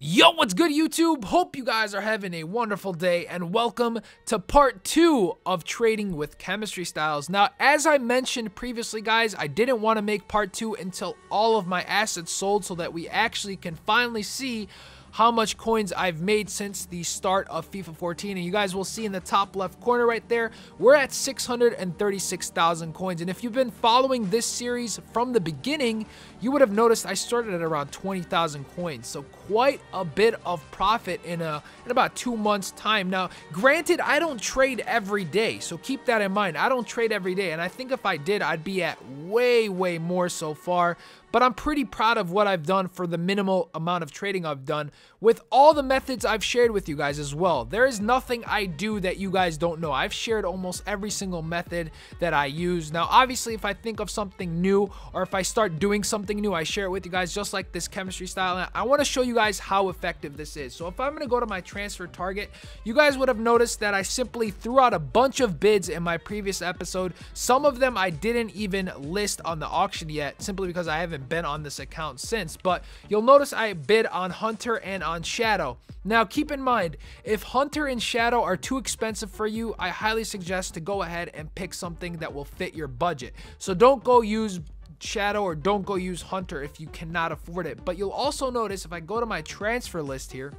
Yo, what's good, YouTube? Hope you guys are having a wonderful day, and welcome to part 2 of trading with chemistry styles. Now, as I mentioned previously, guys, I didn't want to make part 2 until all of my assets sold so that we actually can finally see how much coins I've made since the start of FIFA 14. And you guys will see in the top left corner right there, we're at 636,000 coins. And if you've been following this series from the beginning, you would have noticed I started at around 20,000 coins. So quite a bit of profit in about 2 months time. Now, granted, I don't trade every day, so keep that in mind. I don't trade every day, and I think if I did, I'd be at way more so far. But I'm pretty proud of what I've done for the minimal amount of trading I've done with all the methods I've shared with you guys as well. There is nothing I do that you guys don't know. I've shared almost every single method that I use. Now, obviously, if I think of something new or if I start doing something new, I share it with you guys, just like this chemistry style. And I want to show you guys how effective this is. So if I'm going to go to my transfer target, you guys would have noticed that I simply threw out a bunch of bids in my previous episode. Some of them I didn't even list on the auction yet, simply because I haven't been on this account since. But you'll notice I bid on Hunter and on Shadow. Now, keep in mind, if Hunter and Shadow are too expensive for you, I highly suggest to go ahead and pick something that will fit your budget. So don't go use Shadow or don't go use Hunter if you cannot afford it. But you'll also notice, if I go to my transfer list here,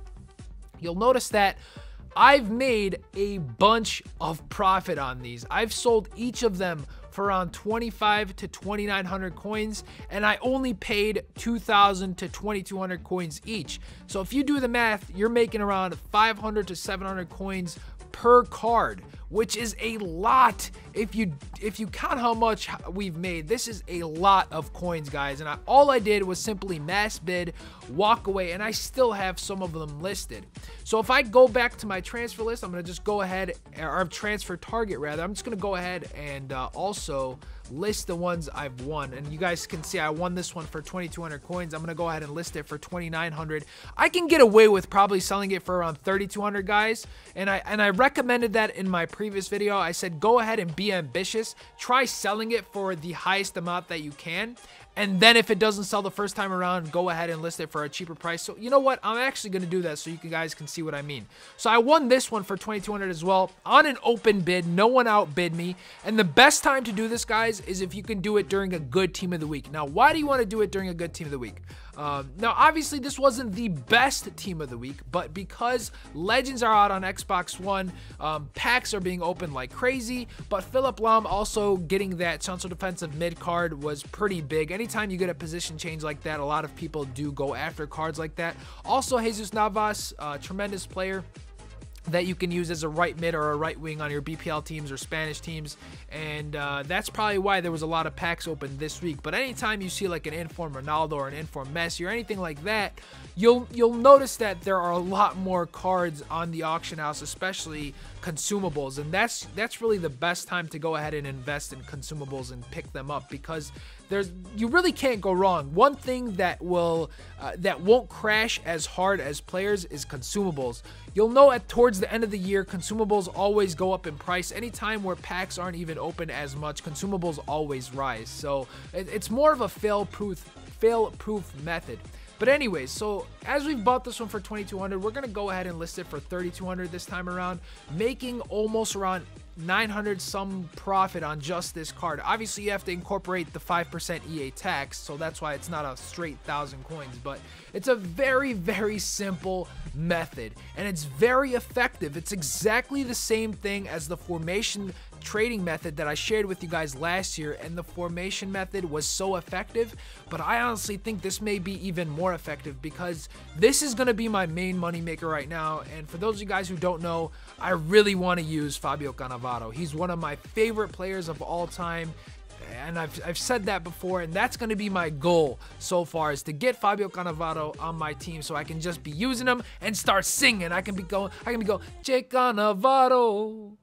you'll notice that I've made a bunch of profit on these. I've sold each of them for around 2,500 to 2,900 coins, and I only paid 2,000 to 2,200 coins each. So if you do the math, you're making around 500 to 700 coins per card, which is a lot. If you count how much we've made, this is a lot of coins, guys. And all I did was simply mass bid, walk away, and I still have some of them listed. So if I go back to my transfer list, I'm going to just go ahead, or transfer target rather, I'm just going to go ahead and also list the ones I've won. And you guys can see I won this one for 2,200 coins. I'm going to go ahead and list it for 2,900. I can get away with probably selling it for around 3,200, guys. And I recommended that in my previous video. I said go ahead and be ambitious. Try selling it for the highest amount that you can. And then if it doesn't sell the first time around, go ahead and list it for a cheaper price. So you know what? I'm actually going to do that so you guys can see what I mean. So I won this one for 2,200 as well on an open bid. No one outbid me. And the best time to do this, guys, is if you can do it during a good team of the week. Now, why do you want to do it during a good team of the week? Now, obviously, this wasn't the best team of the week, but because Legends are out on Xbox One, packs are being opened like crazy, but Philip Lahm also getting that central defensive mid card was pretty big. Anytime you get a position change like that, a lot of people do go after cards like that. Also, Jesus Navas, tremendous player that you can use as a right mid or a right wing on your BPL teams or Spanish teams, and that's probably why there was a lot of packs open this week. But anytime you see like an inform Ronaldo or an inform Messi or anything like that, you'll notice that there are a lot more cards on the auction house, especially consumables, and that's really the best time to go ahead and invest in consumables and pick them up, because you really can't go wrong. One thing that won't crash as hard as players is consumables. You'll know towards the end of the year, consumables always go up in price. Anytime where packs aren't even open as much, consumables always rise. So it's more of a fail-proof method. But anyways, so as we've bought this one for 2,200, we're going to go ahead and list it for 3,200 this time around, making almost around 900 some profit on just this card. Obviously, you have to incorporate the 5% EA tax, so that's why it's not a straight 1,000 coins, but it's a very simple method, and it's very effective. It's exactly the same thing as the formation trading method that I shared with you guys last year, and the formation method was so effective, but I honestly think this may be even more effective, because this is going to be my main money maker right now. And for those of you guys who don't know, I really want to use Fabio Cannavaro. He's one of my favorite players of all time, and I've said that before, and that's going to be my goal so far, is to get Fabio Cannavaro on my team so I can just be using him and start singing. I can be going, Che Cannavaro,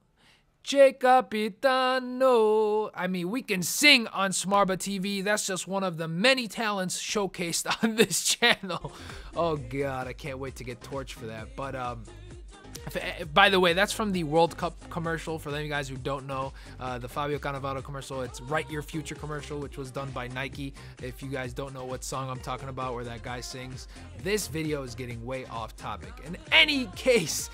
Che Capitano. I mean, we can sing on Smarba TV. That's just one of the many talents showcased on this channel. Oh God, I can't wait to get torched for that. But By the way, that's from the World Cup commercial. For them you guys who don't know, the Fabio Cannavaro commercial, it's Write Your Future commercial, which was done by Nike. If you guys don't know what song I'm talking about where that guy sings, this video is getting way off topic. In any case,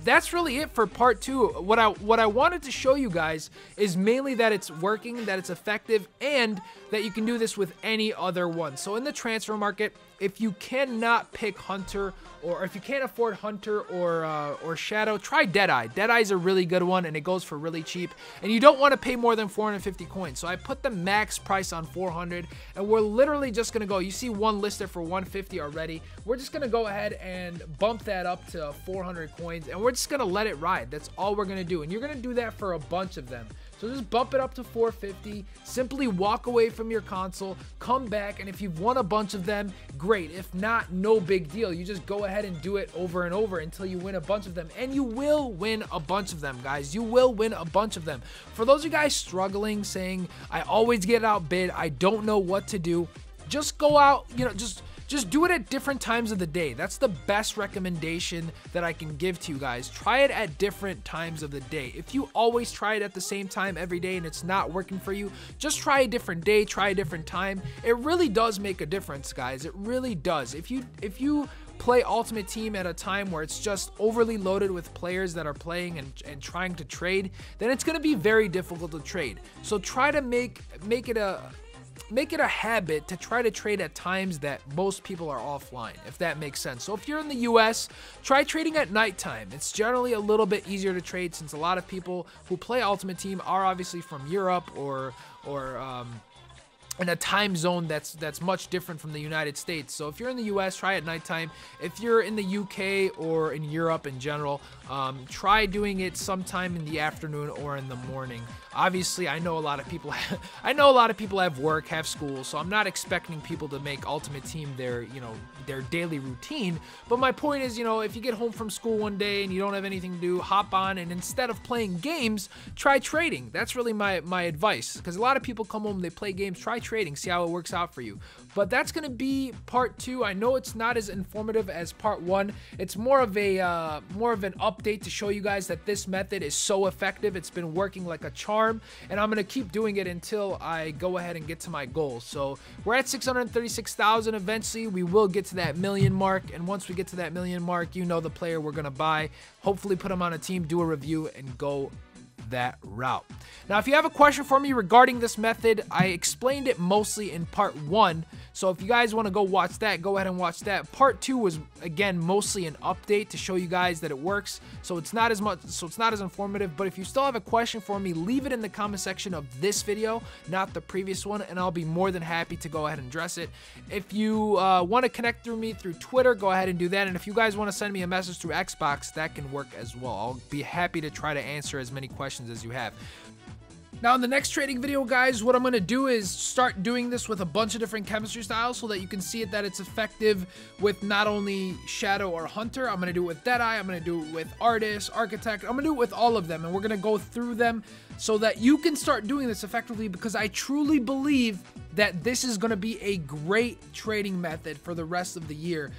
that's really it for part 2. What I wanted to show you guys is mainly that it's working, that it's effective, and that you can do this with any other one. So in the transfer market, if you cannot pick Hunter, or if you can't afford Hunter or Shadow, try Deadeye. Deadeye's a really good one, and it goes for really cheap. And you don't want to pay more than 450 coins. So I put the max price on 400, and we're literally just going to go. You see one listed for 150 already. We're just going to go ahead and bump that up to 400 coins, and we're just going to let it ride. That's all we're going to do. And you're going to do that for a bunch of them. So just bump it up to 450, simply walk away from your console, come back, and if you've won a bunch of them, great. If not, no big deal. You just go ahead and do it over and over until you win a bunch of them, and you will win a bunch of them, guys. You will win a bunch of them. For those of you guys struggling, saying, I always get outbid, I don't know what to do, just go out, just do it at different times of the day. That's the best recommendation that I can give to you guys. Try it at different times of the day. If you always try it at the same time every day and it's not working for you, just try a different day, try a different time. It really does make a difference, guys. It really does. If you play Ultimate Team at a time where it's just overly loaded with players that are playing and trying to trade, then it's going to be very difficult to trade. So try to make it a habit to try to trade at times that most people are offline, if that makes sense. So if you're in the US, try trading at nighttime. It's generally a little bit easier to trade since a lot of people who play Ultimate Team are obviously from Europe or in a time zone that's much different from the United States. So if you're in the US, try at nighttime. If you're in the UK or in Europe in general, try doing it sometime in the afternoon or in the morning. Obviously, I know a lot of people have work, have school, so I'm not expecting people to make Ultimate Team their daily routine. But my point is, if you get home from school one day and you don't have anything to do, hop on, and instead of playing games, try trading. That's really my advice, because a lot of people come home, they play games, try trading, see how it works out for you. But that's going to be part 2. I know it's not as informative as part 1. It's more of an update to show you guys that this method is so effective. It's been working like a charm, and I'm going to keep doing it until I go ahead and get to my goals. So we're at 636,000. Eventually, we will get to that million mark, and once we get to that million mark, the player we're going to buy, hopefully put him on a team, do a review, and go that route. Now, if you have a question for me regarding this method, I explained it mostly in part 1. So if you guys want to go watch that, go ahead and watch that. Part 2 was, again, mostly an update to show you guys that it works. So it's not as informative, but if you still have a question for me, leave it in the comment section of this video, not the previous one, and I'll be more than happy to go ahead and address it. If you want to connect through me through Twitter, go ahead and do that. And if you guys want to send me a message through Xbox, that can work as well. I'll be happy to try to answer as many questions as you have. Now, in the next trading video, guys, what I'm going to do is start doing this with a bunch of different chemistry styles so that you can see that it's effective with not only Shadow or Hunter. I'm going to do it with Deadeye. I'm going to do it with Artist, Architect. I'm going to do it with all of them, and we're going to go through them so that you can start doing this effectively, because I truly believe that this is going to be a great trading method for the rest of the year,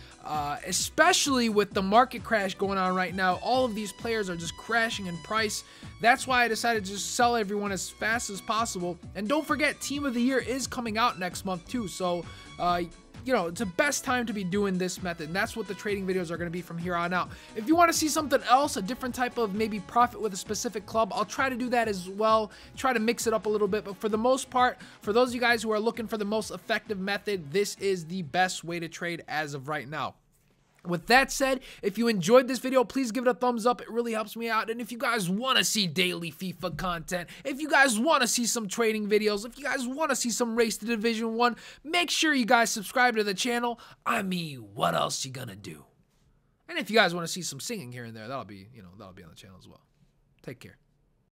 especially with the market crash going on right now. All of these players are just crashing in price. That's why I decided to just sell everyone as fast as possible. And don't forget, Team of the Year is coming out next month too, so it's the best time to be doing this method, and that's what the trading videos are going to be from here on out. If you want to see something else, a different type of maybe profit with a specific club, I'll try to do that as well, try to mix it up a little bit. But for the most part, for those of you guys who are looking for the most effective method, this is the best way to trade as of right now. With that said, if you enjoyed this video, please give it a thumbs up. It really helps me out. And if you guys want to see daily FIFA content, if you guys want to see some trading videos, if you guys want to see some Race to Division 1, make sure you guys subscribe to the channel. I mean, what else you gonna do? And if you guys want to see some singing here and there, that'll be on the channel as well. Take care.